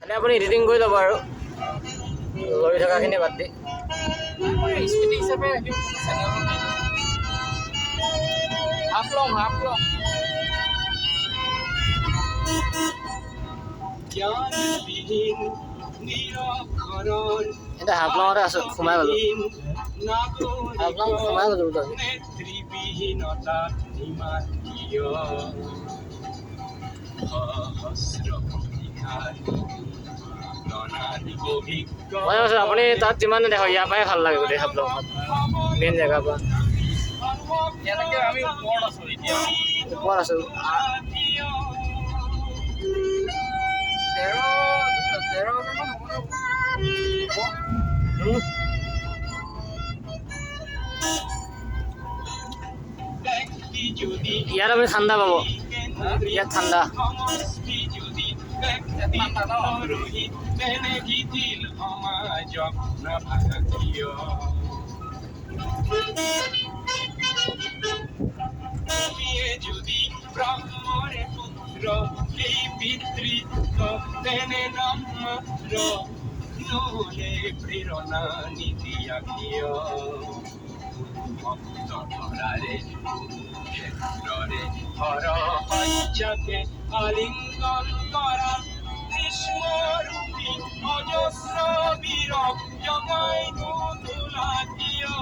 মানে আপুনি এডিটিং কৰি ল'ব আৰু লৰি থকাখিনি বাদ দি স্মৃতি হিচাপে ৰাখিম হাফ লং এতিয়া হাফ লঙতে আছোঁ সোমাই গ'লো হাফ লং সোমাই গ'লো বোলো মই কৈছোঁ আপুনি তাত যিমানে দেখক ইয়াৰ পৰাই ভাল লাগে গোটেই হাফ লঙত মেইন জেগাৰ পৰা ইয়ালৈকে আমি ওপৰত আছোঁ এতিয়া ওপৰত আছোঁ তেৰ হাজাৰমান হ'ব ইয়াত আপুনি ঠাণ্ডা পাব ইয়াত ঠাণ্ডা যদি ব্রাহ্মণে পুত্র এই পিতৃত্ব তেনে নাম্র নলে প্রেরণা নীতি আখিয় ভক্ত ধরারে ক্ষেত্রে হর পাঞ্চাকে আলিঙ্গন করা কৃষ্ণ রূপী অজস্র বীর জগাই তুলাকিয়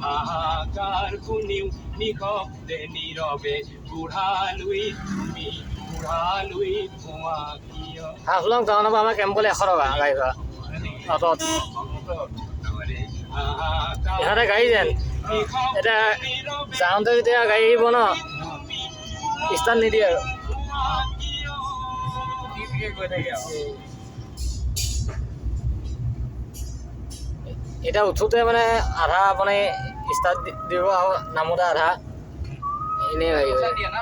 হাহাকার শুনিও নিশব্দে নীরবে বুঢ়ালুই তুমি বুঢ়ালুই ধোঁৱা কিয় হাফ লং টাউনৰ পৰা আমাৰ কেম্পলৈ 100 টকা গাড়ী ভাড়া অটত ইহঁতে গাড়ী যেন এতিয়া যাওঁতে যেতিয়া গাড়ী আহিব ন ষ্টাৰ্ট নিদিয়ে আৰু গৈ থাকে এতিয়া উঠোঁতে মানে আধা আপুনি ষ্টাৰ্ট দিব আৰু নামোতে আধা এনেই গাড়ী হয় দিয়ে না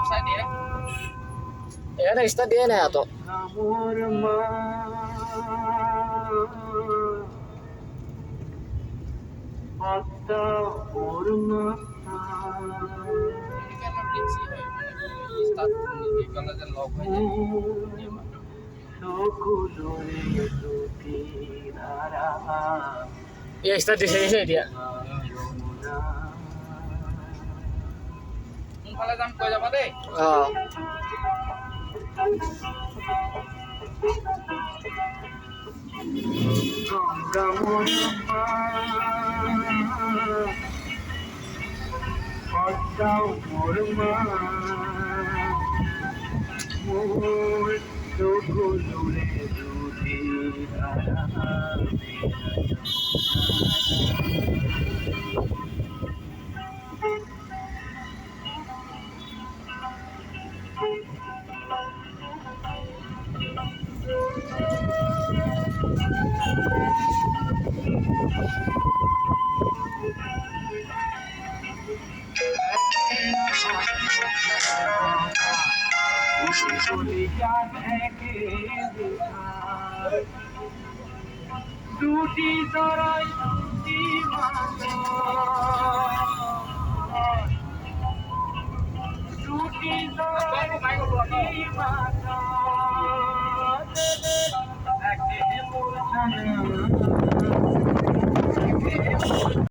চাই দিয়ে এখানে ষ্টাৰ্ট দিয়ে নাই আত ষ্টাৰ্ট দিছে এতিয়া সোনকালে যাম কৈ যাবা দেই অঁ দুটি চৰাই